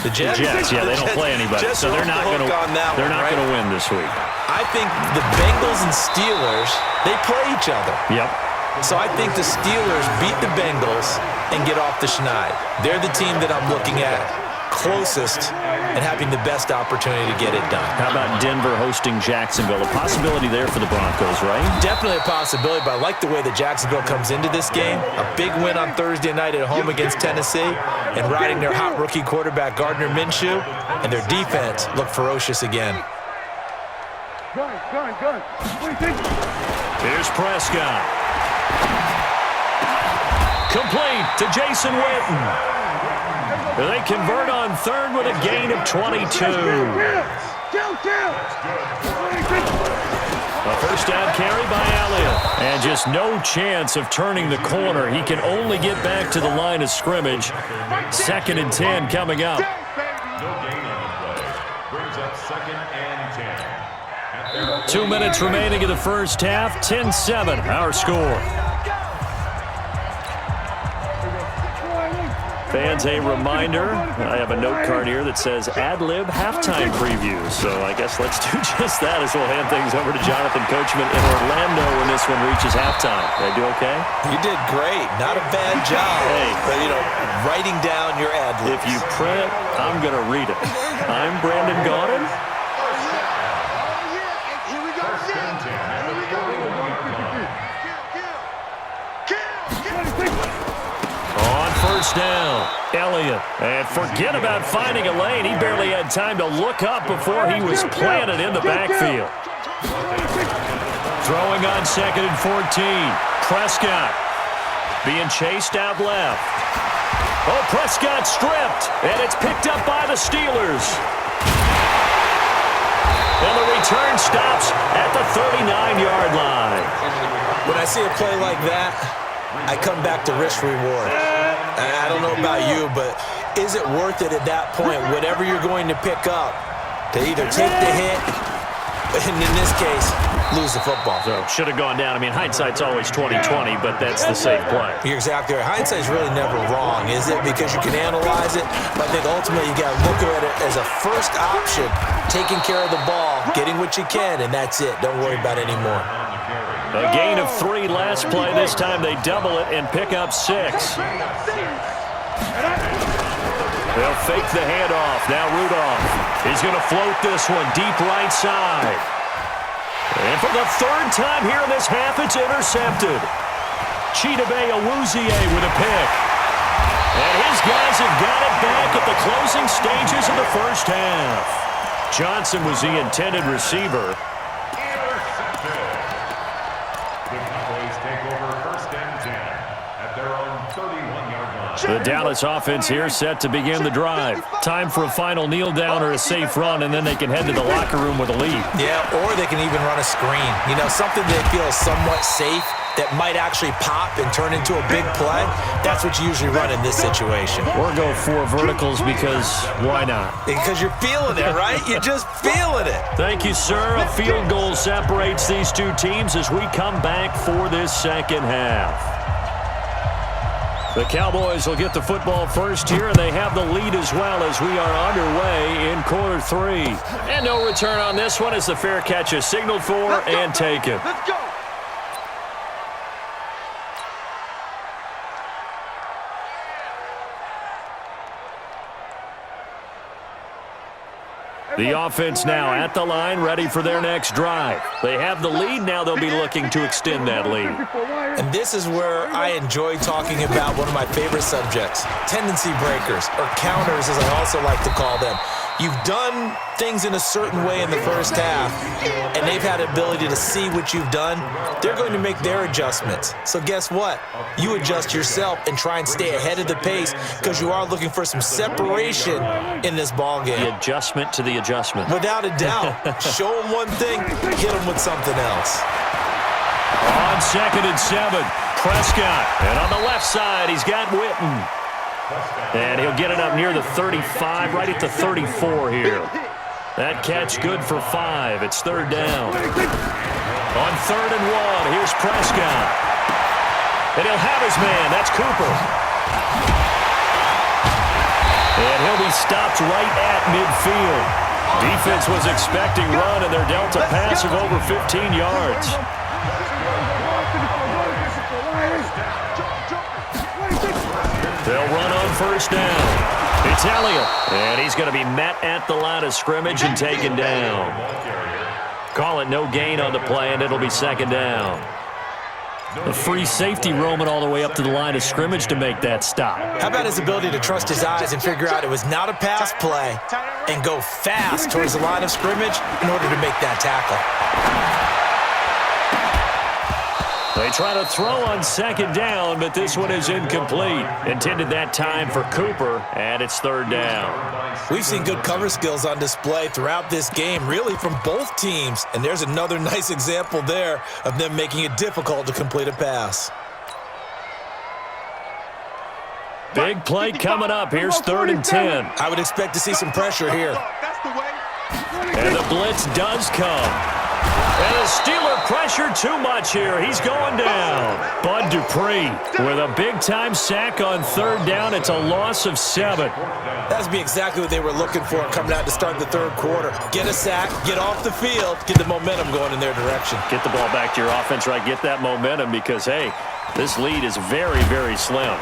The Jets? Yeah, they don't play anybody, so they're not going to win this week. I think the Bengals and Steelers, they play each other. Yep. So I think the Steelers beat the Bengals and get off the schneid. They're the team that I'm looking at closest and having the best opportunity to get it done. How about Denver hosting Jacksonville? A possibility there for the Broncos, right? Definitely a possibility, but I like the way that Jacksonville comes into this game. A big win on Thursday night at home against Tennessee and riding their hot rookie quarterback, Gardner Minshew, and their defense look ferocious again. Here's Prescott. Complete to Jason Witten. They convert on third with a gain of 22. A first down carry by Elliott. And just no chance of turning the corner. He can only get back to the line of scrimmage. 2nd and 10 coming up. No gain on the play. Brings up 2nd and 10. 2 minutes remaining in the first half. 10-7 our score. Fans, a reminder, I have a note card here that says ad-lib halftime preview. So I guess let's do just that as we'll hand things over to Jonathan Coachman in Orlando when this one reaches halftime. Did I do okay? You did great. Not a bad job. Hey. But, writing down your ad-libs. If you print, I'm going to read it. I'm Brandon Gaudin. First down, Elliott. And forget about finding a lane. He barely had time to look up before he was planted in the backfield. Throwing on 2nd and 14. Prescott being chased out left. Oh, Prescott stripped, and it's picked up by the Steelers. And the return stops at the 39-yard line. When I see a play like that, I come back to risk reward. I don't know about you, but is it worth it at that point, whatever you're going to pick up, to either take the hit, and in this case, lose the football? So should have gone down. I mean, hindsight's always 20/20, but that's the safe play. You're exactly right. Hindsight's really never wrong, is it? Because you can analyze it, but I think ultimately you got to look at it as a first option, taking care of the ball, getting what you can, and that's it. Don't worry about it anymore. A gain of 3 last play. This time they double it and pick up 6. They'll fake the handoff. Now Rudolph. He's going to float this one deep right side. And for the 3rd time here in this half, it's intercepted. Chidobe Awuzie with a pick. And his guys have got it back at the closing stages of the first half. Johnson was the intended receiver. The Dallas offense here set to begin the drive. Time for a final kneel down or a safe run, and then they can head to the locker room with a lead. Yeah, or they can even run a screen. Something they feel is somewhat safe that might actually pop and turn into a big play. That's what you usually run in this situation. Or go 4 verticals because why not? Because you're feeling it, right? You're just feeling it. Thank you, sir. A field goal separates these two teams as we come back for this second half. The Cowboys will get the football first here, and they have the lead as well as we are underway in quarter 3. And no return on this one as the fair catch is signaled for and taken. Let's go. The offense now at the line, ready for their next drive. They have the lead. Now they'll be looking to extend that lead. And this is where I enjoy talking about one of my favorite subjects, tendency breakers, or counters as I also like to call them. You've done things in a certain way in the first half, and they've had the ability to see what you've done. They're going to make their adjustments. So guess what? You adjust yourself and try and stay ahead of the pace because you are looking for some separation in this ballgame. The adjustment to the adjustment. Without a doubt. Show them one thing, hit them with something else. On 2nd and 7, Prescott. And on the left side, he's got Witten. And he'll get it up near the 35, right at the 34 here. That catch good for 5. It's 3rd down. On 3rd and 1, here's Prescott. And he'll have his man. That's Cooper. And he'll be stopped right at midfield. Defense was expecting run, and they're dealt a pass of over 15 yards. They'll run on first down. It's Elliott, and he's going to be met at the line of scrimmage and taken down. Call it no gain on the play, and it'll be second down. The free safety roaming all the way up to the line of scrimmage to make that stop. How about his ability to trust his eyes and figure out it was not a pass play and go fast towards the line of scrimmage in order to make that tackle. They try to throw on second down, but this one is incomplete. Intended that time for Cooper, and it's third down. We've seen good cover skills on display throughout this game, really from both teams. And there's another nice example there of them making it difficult to complete a pass. Big play coming up. Here's 3rd and 10. I would expect to see some pressure here. And the blitz does come. And the Steeler pressure too much here. He's going down. Bud Dupree with a big-time sack on 3rd down. It's a loss of 7. That'd be exactly what they were looking for coming out to start the 3rd quarter. Get a sack, get off the field, get the momentum going in their direction. Get the ball back to your offense, right? Get that momentum because, hey, this lead is very, very slim.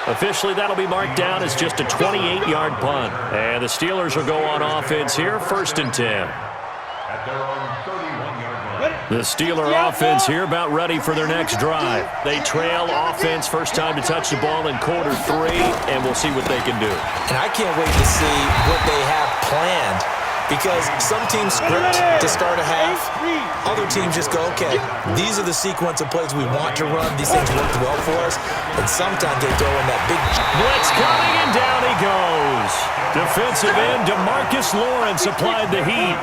Officially, that'll be marked down as just a 28-yard punt. And the Steelers will go on offense here, 1st and 10. The Steeler offense here about ready for their next drive. They trail offense, first time to touch the ball in quarter 3, and we'll see what they can do. And I can't wait to see what they have planned, because some teams script to start a half. Other teams just go, okay, these are the sequence of plays we want to run. These things worked well for us. And sometimes they throw in that big blitz coming, and down he goes. Defensive end DeMarcus Lawrence applied the heat.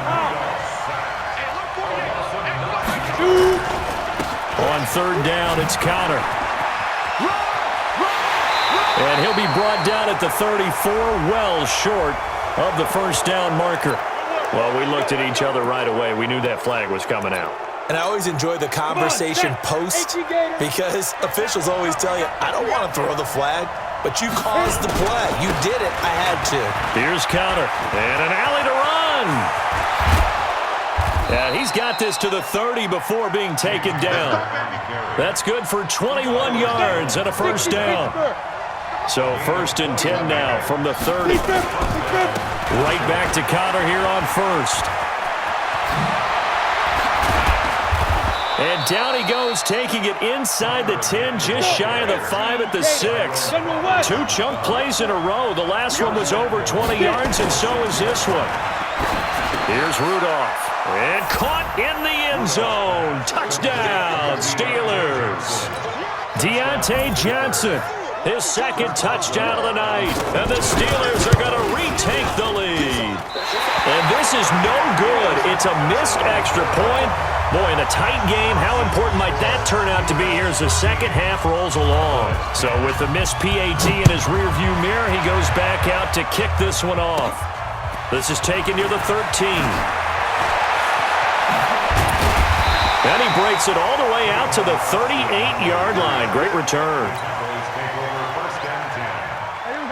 On 3rd down, it's Connor. And he'll be brought down at the 34, well short of the first down marker. Well, we looked at each other right away. We knew that flag was coming out. And I always enjoy the conversation post, because officials always tell you, I don't want to throw the flag, but you caused the play. You did it. I had to. Here's Connor. And an alley to run. And he's got this to the 30 before being taken down. That's good for 21 yards and a first down. So 1st and 10 now from the 30. Right back to Connor here on 1st. And down he goes, taking it inside the 10, just shy of the 5 at the 6. 2 chunk plays in a row. The last one was over 20 yards, and so is this one. Here's Rudolph. And caught in the end zone. Touchdown, Steelers. Deontay Johnson, his 2nd touchdown of the night. And the Steelers are going to retake the lead. And this is no good. It's a missed extra point. Boy, in a tight game, how important might that turn out to be here as the second half rolls along? So with the missed PAT in his rearview mirror, he goes back out to kick this one off. This is taken near the 13. And he breaks it all the way out to the 38-yard line. Great return.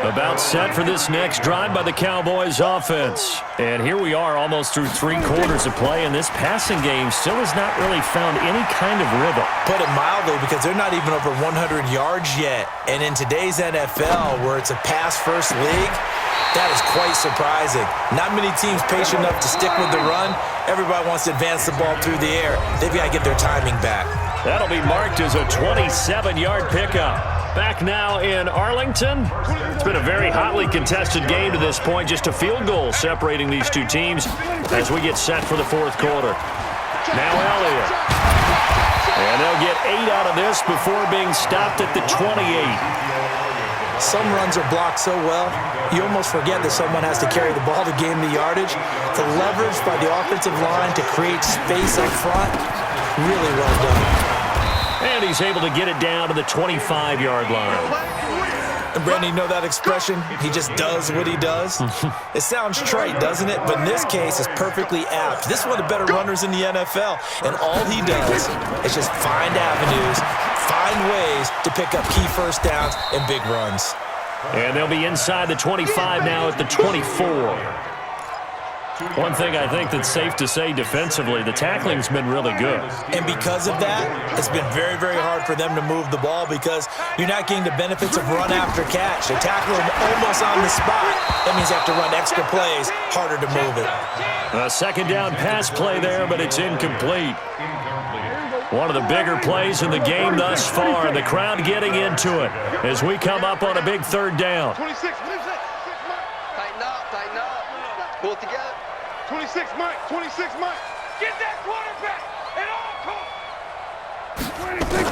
About set for this next drive by the Cowboys offense. And here we are almost through 3 quarters of play, and this passing game still has not really found any kind of rhythm. Put it mildly, because they're not even over 100 yards yet. And in today's NFL, where it's a pass-first league, that is quite surprising. Not many teams patient enough to stick with the run. Everybody wants to advance the ball through the air. They've got to get their timing back. That'll be marked as a 27-yard pickup. Back now in Arlington. It's been a very hotly contested game to this point. Just a field goal separating these two teams as we get set for the 4th quarter. Now Elliott. And they'll get 8 out of this before being stopped at the 28. Some runs are blocked so well, you almost forget that someone has to carry the ball to gain the yardage. The leverage by the offensive line to create space up front, really well done. And he's able to get it down to the 25-yard line. And Brandon, you know that expression? He just does what he does? It sounds trite, doesn't it? But in this case, it's perfectly apt. This is one of the better runners in the NFL, and all he does is just find avenues, find ways to pick up key first downs and big runs. And they'll be inside the 25 now at the 24. One thing I think that's safe to say defensively, the tackling's been really good. And because of that, it's been very, very hard for them to move the ball because you're not getting the benefits of run after catch. They tackle them almost on the spot. That means they have to run extra plays, harder to move it. A second down pass play there, but it's incomplete. One of the bigger plays in the game thus far. The crowd getting into it as we come up on a big third down. 26, 26. Tighten up. Pull it together. 26, Mike. 26, Mike. Get that quarterback at all costs. 26.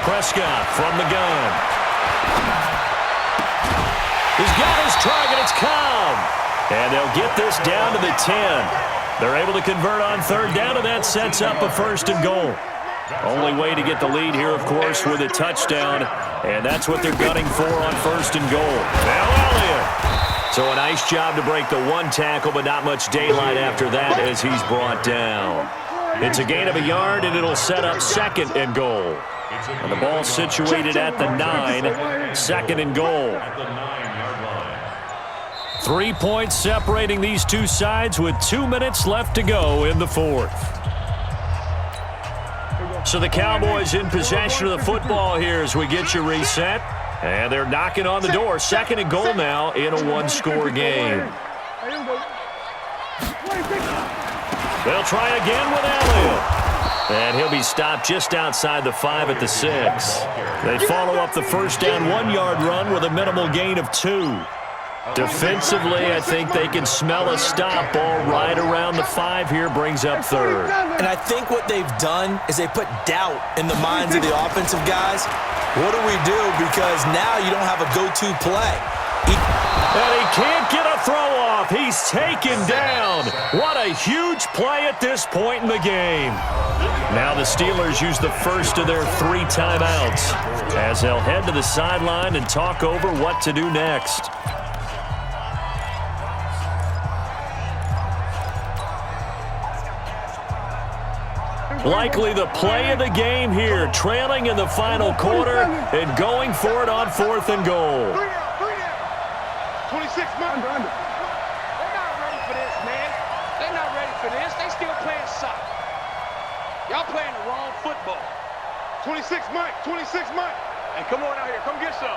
Prescott from the gun. He's got his target. It's Cobb. And they'll get this down to the 10. They're able to convert on third down, and that sets up a first and goal. Only way to get the lead here, of course, with a touchdown. And that's what they're gunning for on first and goal. Now Elliott. So a nice job to break the one tackle, but not much daylight after that as he's brought down. It's a gain of a yard, and it'll set up second and goal. And the ball situated at the 9, second and goal. 3 points separating these two sides with 2 minutes left to go in the fourth. So the Cowboys in possession of the football here as we get you reset. And they're knocking on the door. Second and goal now in a one-score game. They'll try again with Elliott. And he'll be stopped just outside the 5 at the 6. They follow up the first down 1-yard run with a minimal gain of 2. Defensively, I think they can smell a stop ball right around the 5 here, brings up third. And I think what they've done is they put doubt in the minds of the offensive guys. What do we do? Because now you don't have a go-to play. And he can't get a throw off. He's taken down. What a huge play at this point in the game. Now the Steelers use the first of their 3 timeouts as they'll head to the sideline and talk over what to do next. Likely the play of the game here, trailing in the final quarter and going for it on fourth and goal. 26, Mike. They're not ready for this, man. They're not ready for this. They still playing soccer. Y'all playing the wrong football. 26, Mike. 26, Mike. Hey, come on out here. Come get some.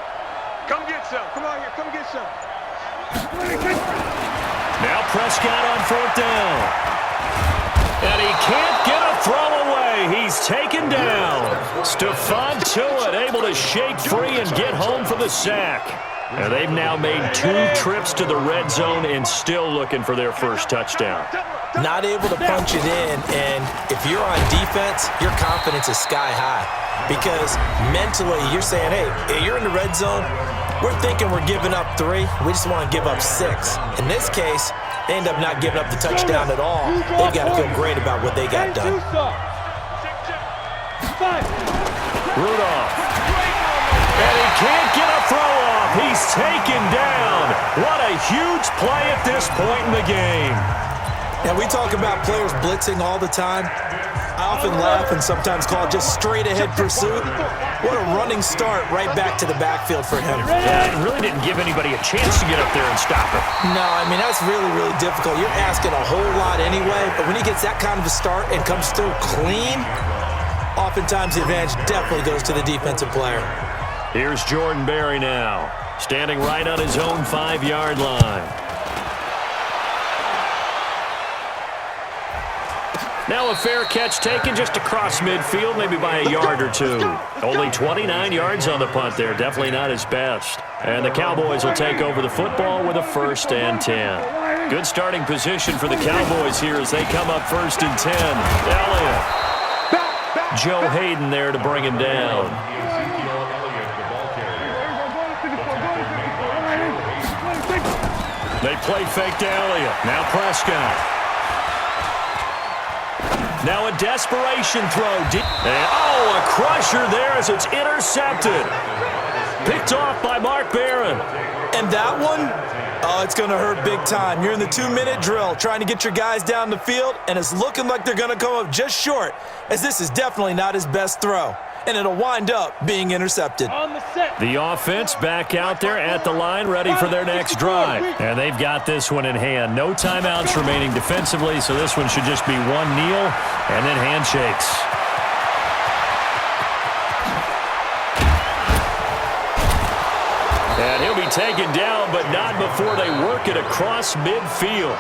Come get some. Come out here. Come get some. Now Prescott on fourth down. And he can't get a throw away. He's taken down. Stephon Tuitt able to shake free and get home for the sack. And they've now made 2 trips to the red zone and still looking for their first touchdown. Not able to punch it in, and if you're on defense, your confidence is sky high. Because mentally, you're saying, hey, you're in the red zone. We're thinking we're giving up 3. We just want to give up 6. In this case, they end up not giving up the touchdown at all. They've got to feel great about what they got done. Rudolph. And he can't get a throw off. He's taken down. What a huge play at this point in the game. Now, we talk about players blitzing all the time. I often laugh and sometimes call it just straight-ahead pursuit. What a running start right back to the backfield for him. Yeah, it really didn't give anybody a chance to get up there and stop him. No, I mean, that's really, really difficult. You're asking a whole lot anyway, but when he gets that kind of a start and comes through clean, oftentimes the advantage definitely goes to the defensive player. Here's Jordan Berry now, standing right on his own 5-yard line. Now a fair catch taken just across midfield, maybe by a yard or 2. Only 29 yards on the punt there, definitely not his best. And the Cowboys will take over the football with a 1st and 10. Good starting position for the Cowboys here as they come up 1st and 10. Elliott. Joe Hayden there to bring him down. They play fake to Elliott. Now Prescott. Now a desperation throw. And, a crusher there as it's intercepted. Picked off by Mark Barron. And that one, it's going to hurt big time. You're in the 2-minute drill trying to get your guys down the field, and it's looking like they're going to come up just short, as this is definitely not his best throw. and it'll wind up being intercepted. On the set. The offense back out there at the line, ready for their next drive. And they've got this one in hand. No timeouts remaining defensively, so this one should just be one kneel and then handshakes. And he'll be taken down, but not before they work it across midfield.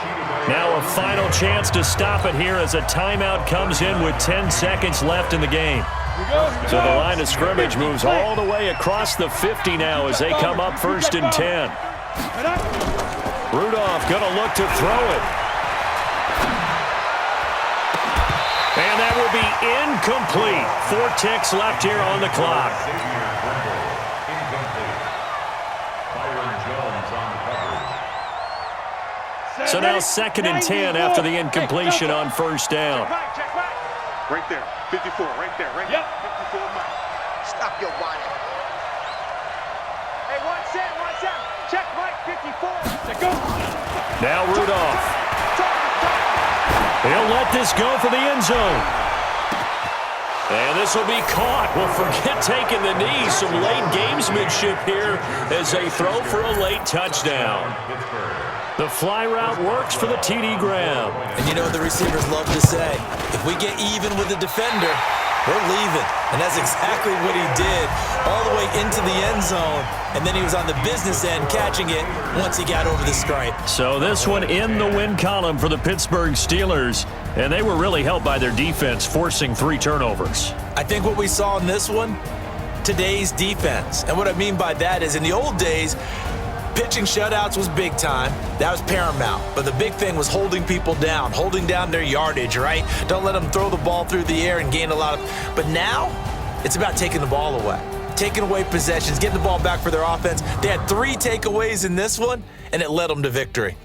Now a final chance to stop it here as a timeout comes in with 10 seconds left in the game. So the line of scrimmage moves all the way across the 50 now as they come up 1st and 10. Rudolph going to look to throw it. And that will be incomplete. 4 ticks left here on the clock. So now 2nd and 10 after the incompletion on 1st down. Right there, 54, right there, right there. 54 Mike. Stop your whining. Hey, one set. Check Mike, 54. Let's go. Now Rudolph. He'll let this go for the end zone. And this will be caught. Well, forget taking the knee. Some late gamesmanship here as they throw for a late touchdown. The fly route works for the TD Graham. And you know what the receivers love to say? If we get even with the defender, we're leaving. And that's exactly what he did all the way into the end zone. And then he was on the business end catching it once he got over the stripe. So this one in the win column for the Pittsburgh Steelers. And they were really helped by their defense, forcing 3 turnovers. I think what we saw in this one, today's defense. And what I mean by that is in the old days, pitching shutouts was big time. That was paramount. But the big thing was holding people down, holding down their yardage, right? Don't let them throw the ball through the air and gain a lot of... But now, it's about taking the ball away. Taking away possessions, getting the ball back for their offense. They had 3 takeaways in this one, and it led them to victory.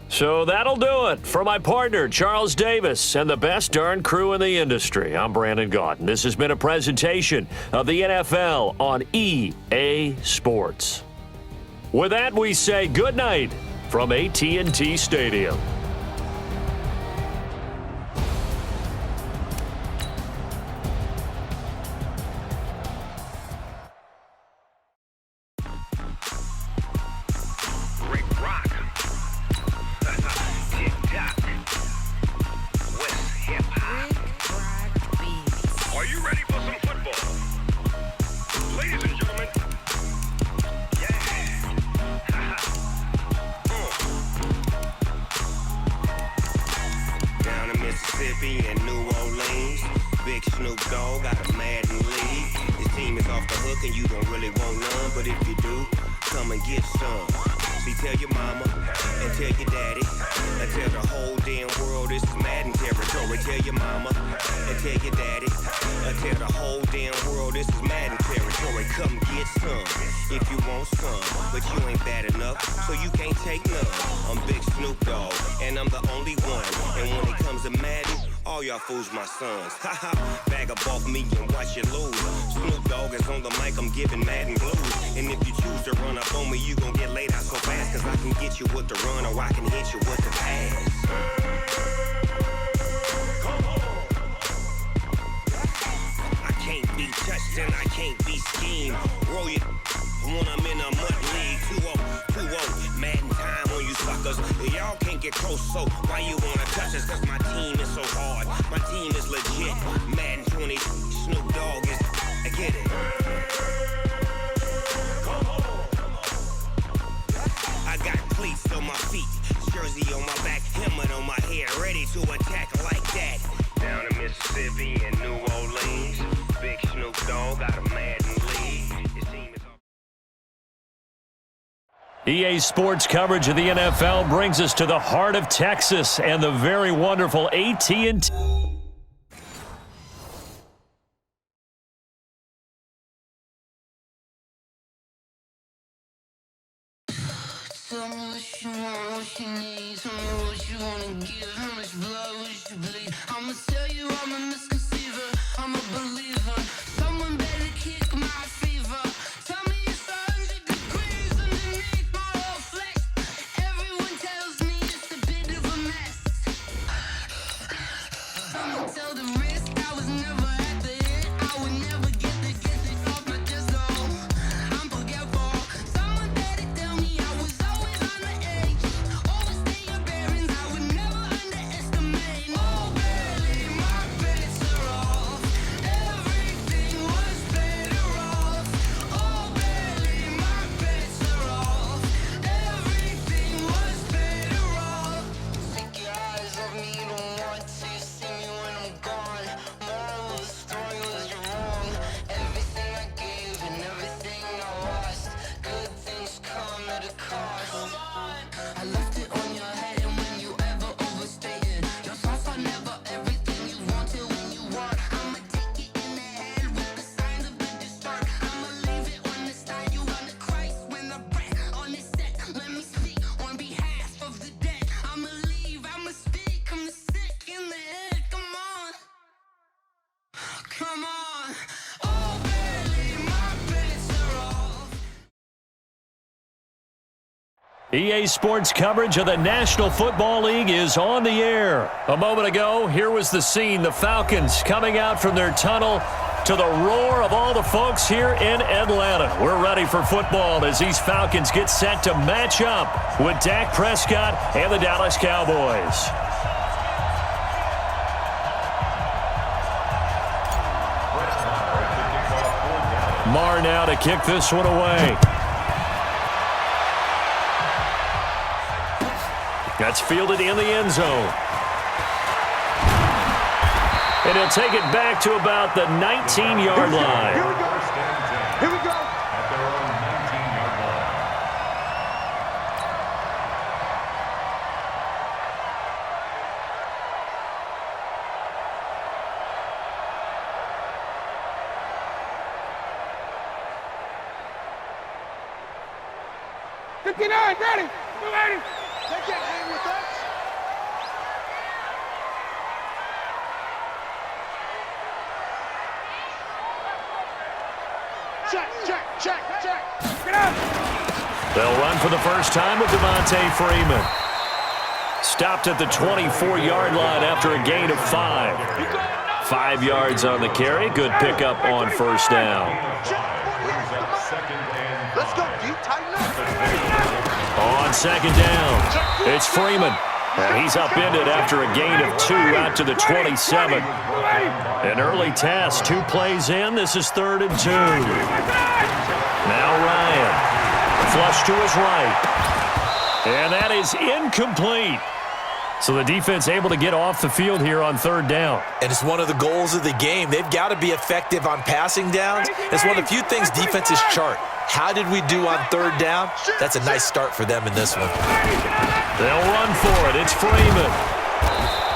So that'll do it for my partner, Charles Davis, and the best darn crew in the industry. I'm Brandon Gaudin. This has been a presentation of the NFL on EA Sports. With that, we say good night from AT&T Stadium. Mississippi and New Orleans. Big Snoop Dogg got a Madden league. This team is off the hook and you don't really want none, but if you do, come and get some. See, tell your mama and tell your daddy and tell the whole damn world this is Madden territory. Tell your mama and tell your daddy and tell the whole damn world this is Madden territory. Come get some if you want some, but you ain't bad enough, so you can't take none. I'm Big Snoop Dogg and I'm the only one, and when it comes to Madden, all y'all fools my sons. Haha, bag up off me and watch you lose. Snoop Dogg is on the mic, I'm giving Madden blues. And if you choose to run up on me, you gon' get laid out so fast, cause I can get you with the run or I can hit you with the pass. I can't be touched and I can't be schemed. Roll you when I'm in a mud league. 2-0, Madden time on you suckers. Y'all can't get close, so why you wanna touch us? Cause my team is so hard. My team is legit. Madden 20, Snoop Dogg is, I get it. I got cleats on my feet, jersey on my back, helmet on my head, ready to attack like that. Down in Mississippi and New Orleans, Big Snoop Dogg got a Madden league. His team is EA Sports coverage of the NFL brings us to the heart of Texas and the very wonderful AT&T. Tell me what you want, what you need. Tell me what you wanna give. How much blood would you bleed? I'ma tell you I'm a misconceiver. I'm a believer. Someone better kick my fever. Tell me it's 100 degrees underneath my whole flesh. Come on. Oh, baby, my bets are off. EA Sports coverage of the National Football League is on the air. A moment ago, here was the scene. The Falcons coming out from their tunnel to the roar of all the folks here in Atlanta. We're ready for football as these Falcons get set to match up with Dak Prescott and the Dallas Cowboys. Marr now to kick this one away. That's fielded in the end zone. And he'll take it back to about the 19-yard line. Here we go. Here we go. At their own 19-yard line. Ready. We're ready. They can't hang with us. Check. Get up. They'll run for the first time with Devontae Freeman. Stopped at the 24-yard line after a gain of 5. 5 yards on the carry. Good pickup on first down. Let's go, D. Tighten up. On second down, it's Freeman. And he's upended after a gain of 2 out to the 27. An early task, 2 plays in. This is 3rd and 2. Now Ryan, flush to his right. And that is incomplete. So the defense able to get off the field here on 3rd down. And it's one of the goals of the game. They've got to be effective on passing downs. It's one of the few things defenses chart. How did we do on 3rd down? That's a nice start for them in this one. They'll run for it. It's Freeman.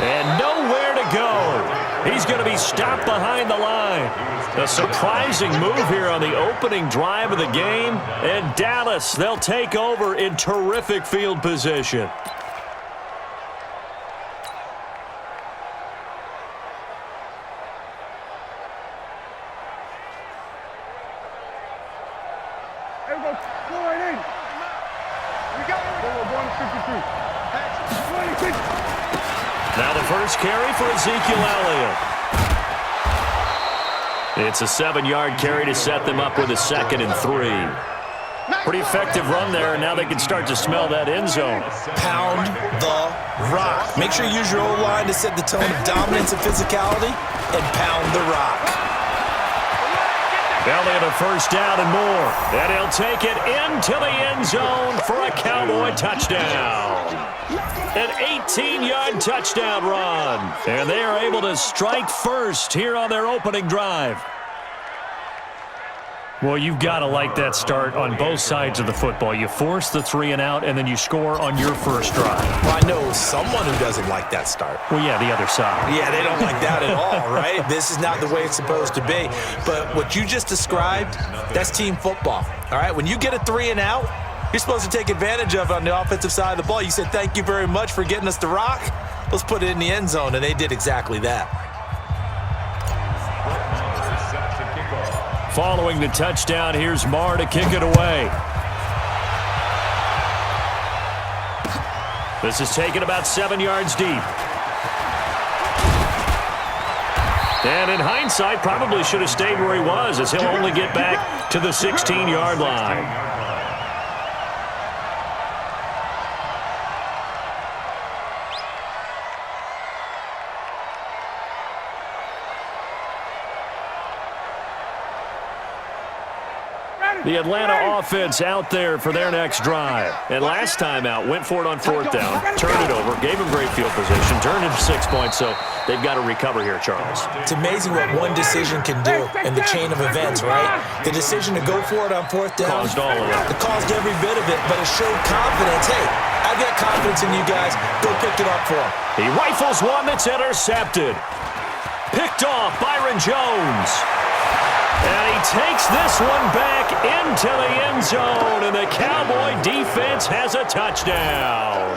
And nowhere to go. He's going to be stopped behind the line. A surprising move here on the opening drive of the game. And Dallas, they'll take over in terrific field position. There we go. Go right in. We got it. We're going to 53. 26. Now the first carry for Ezekiel Elliott. It's a 7-yard carry to set them up with a 2nd and 3. Pretty effective run there, and now they can start to smell that end zone. Pound the rock. Make sure you use your O-line to set the tone of dominance and physicality, and pound the rock. Elliott a first down and more. And he'll take it into the end zone for a Cowboy touchdown. An 18-yard touchdown run. And they are able to strike first here on their opening drive. Well, you've got to like that start on both sides of the football. You force the 3 and out, and then you score on your first drive. Well, I know someone who doesn't like that start. Well, yeah, the other side. Yeah, they don't like that at all, right? This is not the way it's supposed to be. But what you just described, that's team football, all right? When you get a 3 and out, you're supposed to take advantage of it on the offensive side of the ball. You said, thank you very much for getting us the rock. Let's put it in the end zone, and they did exactly that. Following the touchdown, here's Marr to kick it away. This is taken about 7 yards deep. And in hindsight, probably should have stayed where he was, as he'll only get back to the 16-yard line. The Atlanta offense out there for their next drive. And last time out, went for it on 4th down, turned it over, gave him great field position, turned into 6 points, so they've got to recover here, Charles. It's amazing what one decision can do in the chain of events, right? The decision to go for it on 4th down. Caused all of that. It caused every bit of it, but it showed confidence. Hey, I've got confidence in you guys. Go pick it up for him. He rifles one that's intercepted. Picked off Byron Jones. And he takes this one back into the end zone, and the Cowboy defense has a touchdown.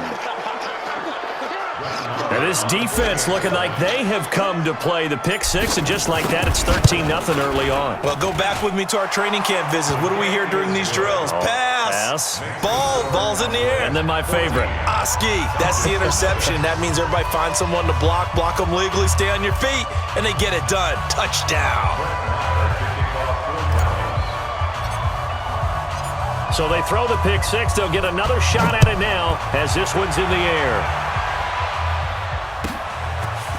And This defense looking like they have come to play the pick six, and just like that, it's 13-0 early on. Well, go back with me to our training camp visit. What do we hear during these drills? Pass. Ball's in the air. And then my favorite. Oski. That's the interception. That means everybody finds someone to block them legally, stay on your feet, and they get it done. Touchdown. So they throw the pick six. They'll get another shot at it now as this one's in the air.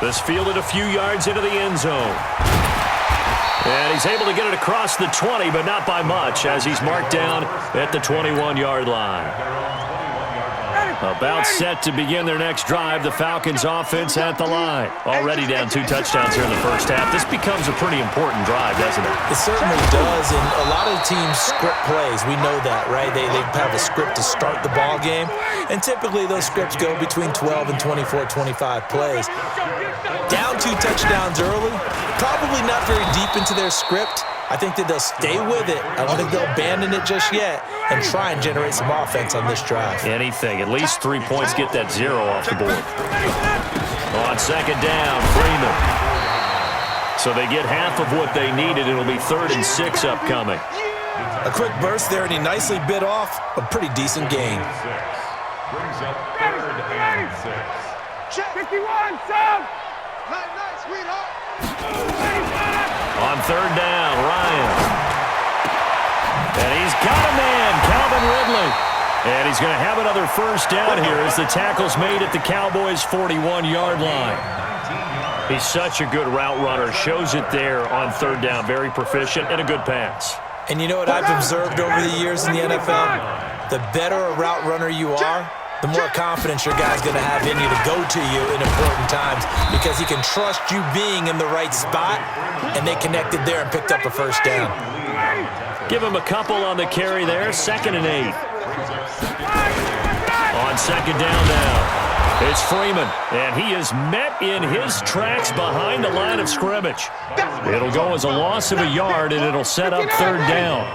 This fielded a few yards into the end zone. And he's able to get it across the 20, but not by much, as he's marked down at the 21-yard line. About set to begin their next drive. The Falcons offense at the line. Already down 2 touchdowns here in the first half. This becomes a pretty important drive, doesn't it? It certainly does, and a lot of teams script plays. We know that, right? They have a script to start the ball game, and typically those scripts go between 12 and 24, 25 plays. Down 2 touchdowns early, probably not very deep into their script. I think that they'll stay with it. I don't think they'll abandon it just yet and try and generate some offense on this drive. Anything. At least 3 points, get that 0 off the board. On second down, Freeman. So they get half of what they needed. It'll be 3rd and 6 upcoming. A quick burst there, and he nicely bit off a pretty decent gain. Brings up 3rd and 6. Check 51, Sam. Night, sweetheart. On 3rd down, Ryan. And he's got a man, Calvin Ridley. And he's going to have another first down here as the tackle's made at the Cowboys' 41-yard line. He's such a good route runner. Shows it there on 3rd down. Very proficient and a good pass. And you know what I've observed over the years in the NFL? The better a route runner you are, the more confidence your guy's going to have in you to go to you in important times, because he can trust you being in the right spot, and they connected there and picked up a first down. Give him a couple on the carry there. 2nd and 8. On 2nd down now, it's Freeman, and he is met in his tracks behind the line of scrimmage. It'll go as a loss of a yard, and it'll set up 3rd down.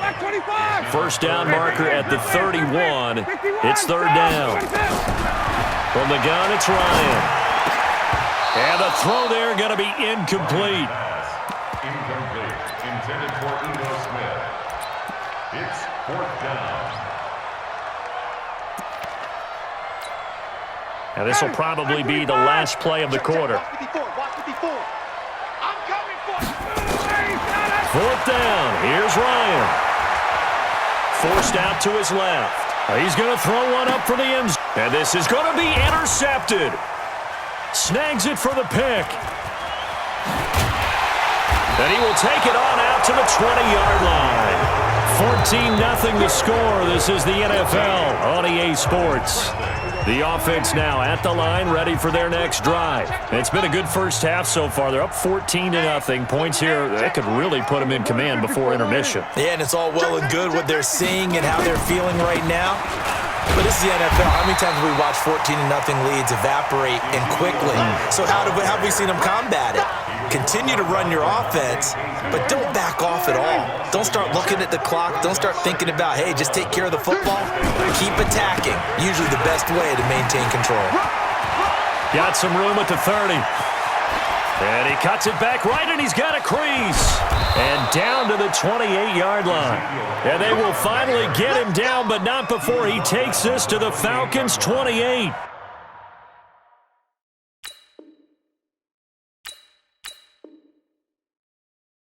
First down marker at the 31. It's 3rd down. From the gun, it's Ryan. And the throw there going to be incomplete. Incomplete. Intended for Eno Smith. It's 4th down. Now this will probably be the last play of the quarter. Watch 54. I'm coming for 4th down. Here's Ryan. Forced out to his left. He's going to throw one up for the end zone. And this is going to be intercepted. Snags it for the pick. And he will take it on out to the 20-yard line. 14-0 the score. This is the NFL on EA Sports. The offense now at the line, ready for their next drive. It's been a good first half so far. They're up 14-0. Points here, that could really put them in command before intermission. Yeah, and it's all well and good what they're seeing and how they're feeling right now. But this is the NFL. How many times have we watched 14-0 leads evaporate and quickly? So how have we seen them combat it? Continue to run your offense, but don't back off at all. Don't start looking at the clock. Don't start thinking about, hey, just take care of the football. Keep attacking. Usually the best way to maintain control. Got some room at the 30. And he cuts it back right, and he's got a crease. And down to the 28-yard line. And they will finally get him down, but not before he takes this to the Falcons' 28.